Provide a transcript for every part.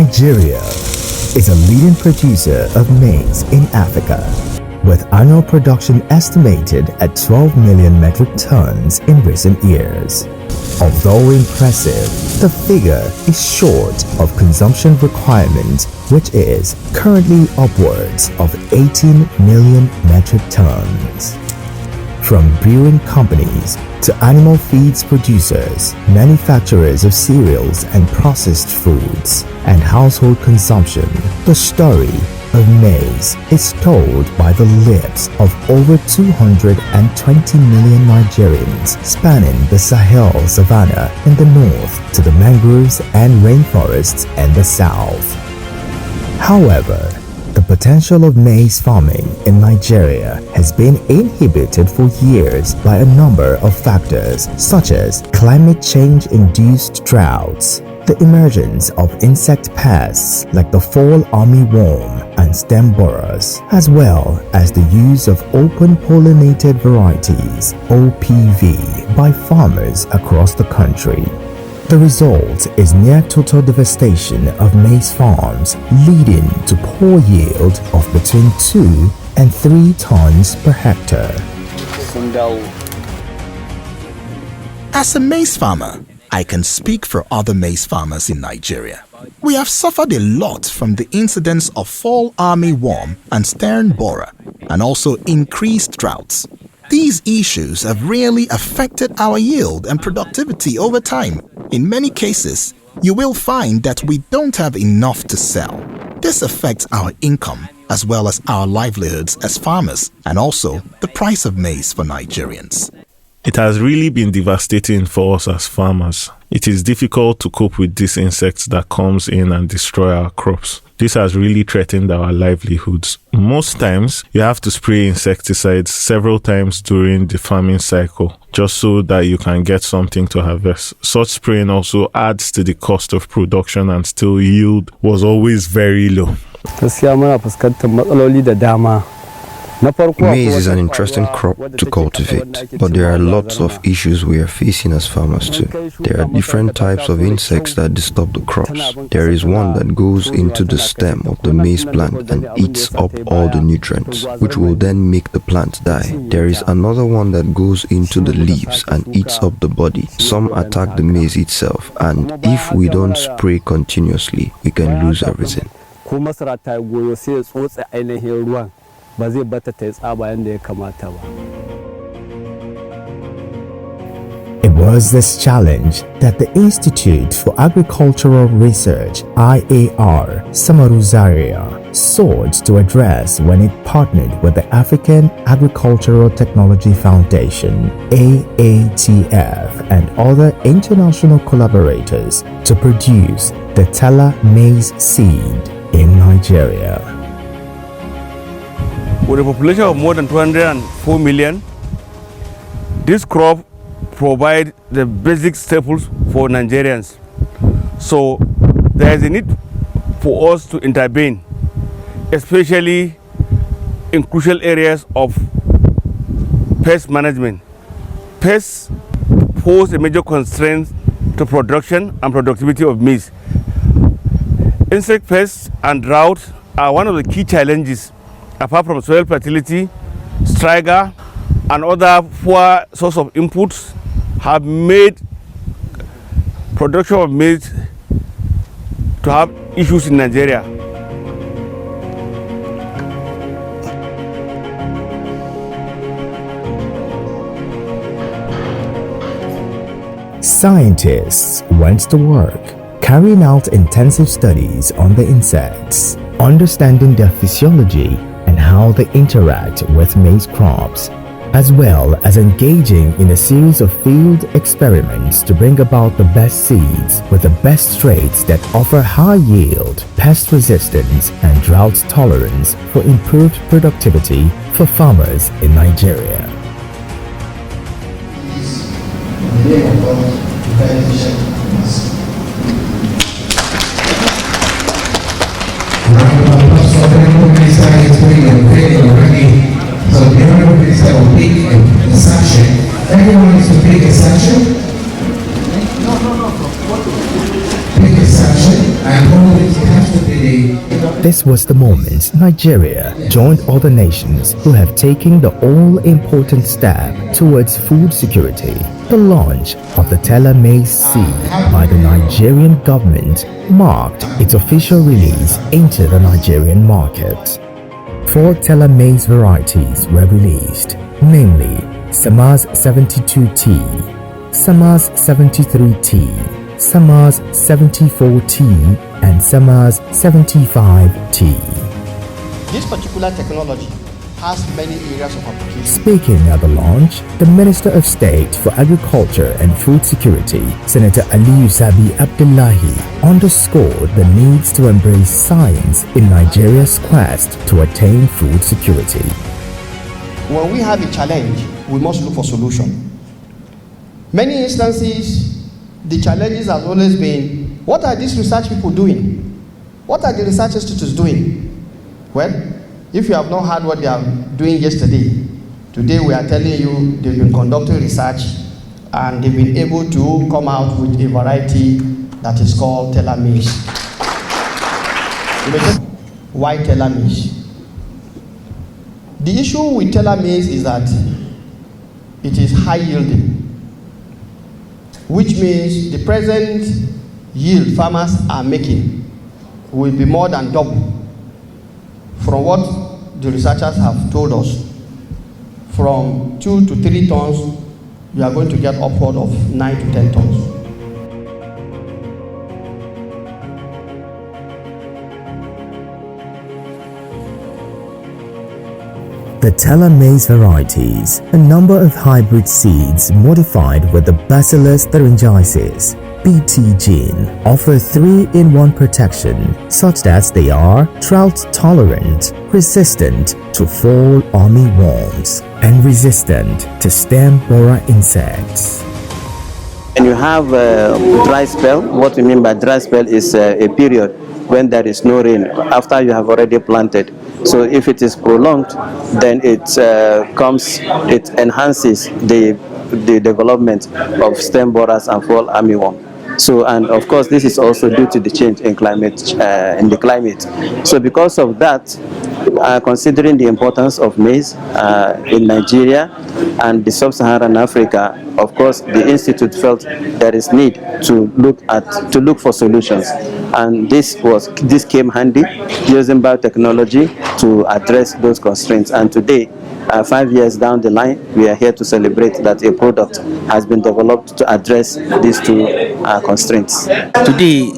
Nigeria is a leading producer of maize in Africa, with annual production estimated at 12 million metric tons in recent years. Although impressive, the figure is short of consumption requirement, which is currently upwards of 18 million metric tons. From brewing companies to animal feeds producers, manufacturers of cereals and processed foods, and household consumption, the story of maize is told by the lips of over 220 million Nigerians, spanning the Sahel savanna in the north to the mangroves and rainforests in the south. However, the potential of maize farming in Nigeria has been inhibited for years by a number of factors such as climate change-induced droughts, the emergence of insect pests like the fall armyworm and stem borers, as well as the use of open pollinated varieties (OPV) by farmers across the country. The result is near total devastation of maize farms, leading to poor yield of between 2 and 3 tons per hectare. As a maize farmer, I can speak for other maize farmers in Nigeria. We have suffered a lot from the incidence of fall armyworm and stem borer, and also increased droughts. These issues have really affected our yield and productivity over time. In many cases, you will find that we don't have enough to sell. This affects our income as well as our livelihoods as farmers, and also the price of maize for Nigerians. It has really been devastating for us as farmers. It is difficult to cope with these insects that comes in and destroy our crops. This has really threatened our livelihoods. Most times, you have to spray insecticides several times during the farming cycle, just so that you can get something to harvest. Such spraying also adds to the cost of production, and still yield was always very low. Maize is an interesting crop to cultivate, but there are lots of issues we are facing as farmers too. There are different types of insects that disturb the crops. There is one that goes into the stem of the maize plant and eats up all the nutrients, which will then make the plant die. There is another one that goes into the leaves and eats up the body. Some attack the maize itself, and if we don't spray continuously, we can lose everything. It was this challenge that the Institute for Agricultural Research (IAR) Samaru Zaria sought to address when it partnered with the African Agricultural Technology Foundation (AATF) and other international collaborators to produce the TELA Maize seed in Nigeria. With a population of more than 204 million, this crop provides the basic staples for Nigerians. So there is a need for us to intervene, especially in crucial areas of pest management. Pests pose a major constraint to production and productivity of maize. Insect pests and drought are one of the key challenges, apart from soil fertility. Striga and other poor source of inputs have made production of maize to have issues in Nigeria. Scientists went to work, carrying out intensive studies on the insects, understanding their physiology and how they interact with maize crops, as well as engaging in a series of field experiments to bring about the best seeds with the best traits that offer high yield, pest resistance, and drought tolerance for improved productivity for farmers in Nigeria. So everyone is going to pick a section. Everyone needs to pick a section. Pick a section and hold it. today. This was the moment Nigeria joined other nations who have taken the all-important step towards food security. The launch of the TELA Maize seed by the Nigerian government marked its official release into the Nigerian market. 4 TELA Maize varieties were released, namely Samaz 72T, Samaz 73T, Samaz 74T, and Samaz 75T. This particular technology has many areas of application. Speaking at the launch, the Minister of State for Agriculture and Food Security, Senator Aliyu Sabi Abdullahi, underscored the needs to embrace science in Nigeria's quest to attain food security. When we have a challenge, we must look for solution. Many instances, the challenges have always been, what are these research people doing? What are the research institutes doing? Well, if you have not heard what they are doing yesterday, today we are telling you they've been conducting research and they've been able to come out with a variety that is called TELA Maize. Why TELA Maize? The issue with TELA Maize is that it is high yielding, which means the present yield farmers are making will be more than double from what the researchers have told us. From 2 to 3 tons, you are going to get upward of 9 to 10 tons. The TELA Maize varieties, a number of hybrid seeds modified with the Bacillus Thurengiensis BT gene, offer 3-in-1 protection such that they are drought-tolerant, resistant to fall armyworms, and resistant to stem borer insects. When you have a dry spell, what we mean by dry spell is a period when there is no rain after you have already planted. So if it is prolonged, then it enhances the development of stem borers and fall armyworm. So, and of course, this is also due to the change in climate, So because of that, considering the importance of maize in Nigeria and the sub-Saharan Africa, of course, the institute felt there is need to look for solutions, and this came handy, using biotechnology to address those constraints. And today, 5 years down the line, we are here to celebrate that a product has been developed to address these two constraints. Today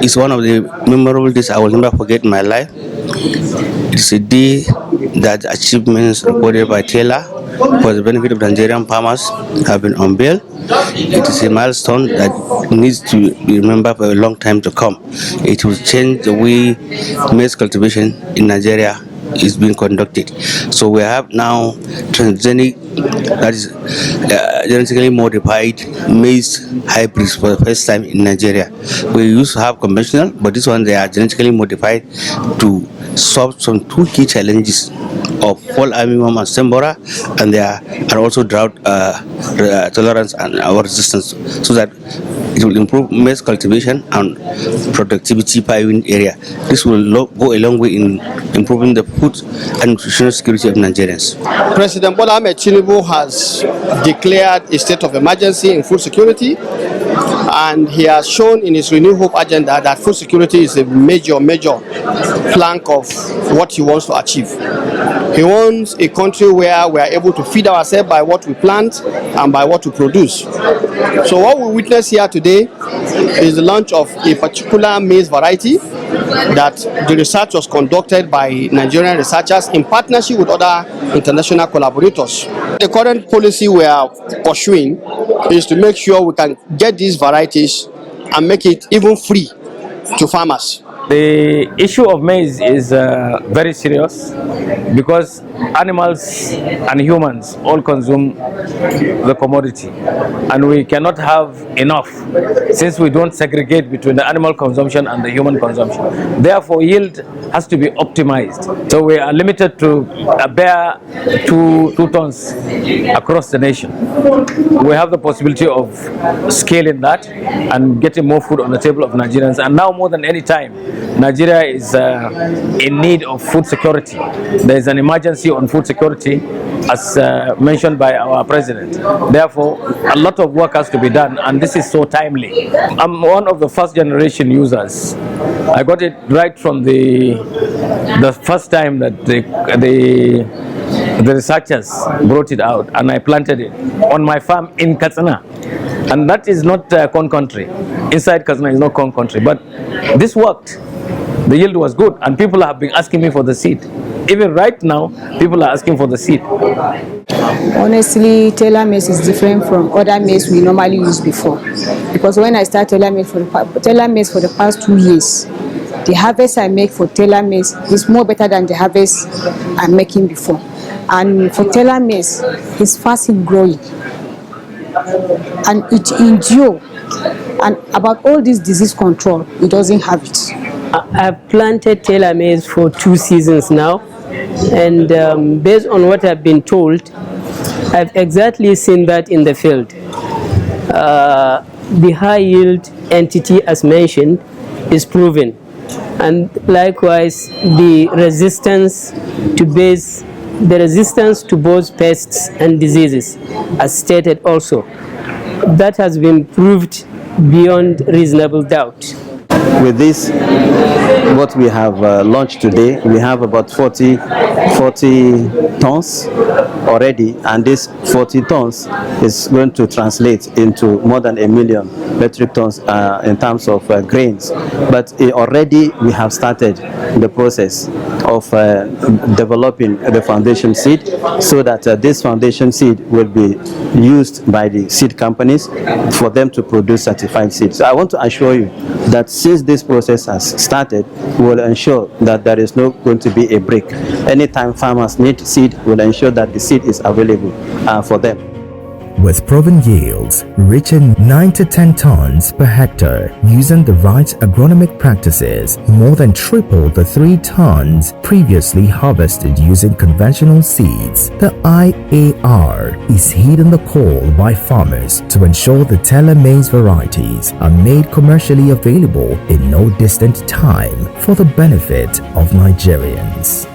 is one of the memorable days I will never forget in my life. It's a day that achievements recorded by TELA for the benefit of Nigerian farmers have been unveiled. It is a milestone that needs to be remembered for a long time to come. It will change the way maize cultivation in Nigeria is being conducted. So we have now transgenic, that is genetically modified maize hybrids for the first time in Nigeria. We used to have conventional, but this one they are genetically modified to solve some 2 key challenges of fall armyworm and stem borer, and they are also drought tolerance and our resistance, so that it will improve maize cultivation and productivity per unit area. This will go a long way in improving the food and nutritional security of Nigerians. President Bola Ahmed Tinubu has declared a state of emergency in food security, and he has shown in his Renew Hope agenda that food security is a major plank of what he wants to achieve. He wants a country where we are able to feed ourselves by what we plant and by what we produce. So what we witness here today is the launch of a particular maize variety that the research was conducted by Nigerian researchers in partnership with other international collaborators. The current policy we are pursuing is to make sure we can get these varieties and make it even free to farmers. The issue of maize is very serious because animals and humans all consume the commodity, and we cannot have enough since we don't segregate between the animal consumption and the human consumption. Therefore, yield has to be optimized. So we are limited to bare 2 tons across the nation. We have the possibility of scaling that and getting more food on the table of Nigerians, and now more than any time, Nigeria is in need of food security. There is an emergency on food security, as mentioned by our president. Therefore, a lot of work has to be done, and this is so timely. I'm one of the first generation users. I got it right from the first time that the researchers brought it out, and I planted it on my farm in Katsina. And that is not corn country. Inside Katsina is not corn country, but this worked. The yield was good, and people have been asking me for the seed. Even right now, people are asking for the seed. Honestly, TELA Maize is different from other maize we normally use before. Because when I started TELA Maize for the past 2 years, the harvest I make for TELA Maize is more better than the harvest I'm making before. And for TELA Maize, it's fast in growing. And it endures. And about all this disease control, it doesn't have it. I've planted TELA Maize for 2 seasons now, and based on what I've been told, I've exactly seen that in the field. The high yield entity, as mentioned, is proven, and likewise the resistance to both pests and diseases, as stated also, that has been proved beyond reasonable doubt. With this, what we have launched today, we have about 40 tons already, and this 40 tons is going to translate into more than 1 million metric tons in terms of grains. But already we have started the process of developing the foundation seed, so that this foundation seed will be used by the seed companies for them to produce certified seeds. So I want to assure you that since this process has started, we will ensure that there is not going to be a break. Anytime farmers need seed, we will ensure that the seed is available for them. With proven yields reaching 9 to 10 tons per hectare, using the right agronomic practices, more than triple the 3 tons previously harvested using conventional seeds. The IAR is heeding the call by farmers to ensure the TELA Maize varieties are made commercially available in no distant time for the benefit of Nigerians.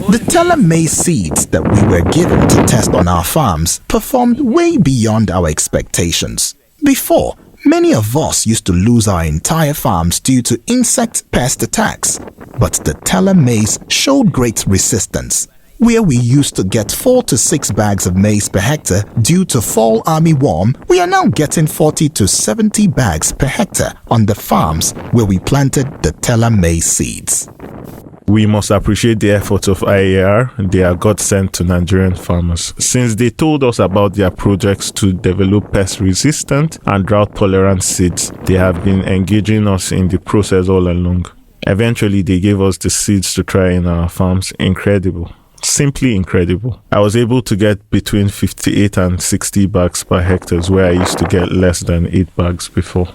The TELA Maize seeds that we were given to test on our farms performed way beyond our expectations. Before, many of us used to lose our entire farms due to insect pest attacks, but the TELA Maize showed great resistance. Where we used to get 4 to 6 bags of maize per hectare due to fall armyworm, we are now getting 40 to 70 bags per hectare on the farms where we planted the TELA Maize seeds. We must appreciate the efforts of IAR. They are God sent to Nigerian farmers, since they told us about their projects to develop pest-resistant and drought-tolerant seeds. They have been engaging us in the process all along. Eventually, they gave us the seeds to try in our farms. Incredible. Simply incredible. I was able to get between 58 and 60 bags per hectare, where I used to get less than 8 bags before.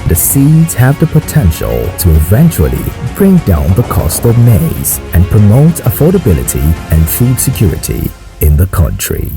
The seeds have the potential to eventually bring down the cost of maize and promote affordability and food security in the country.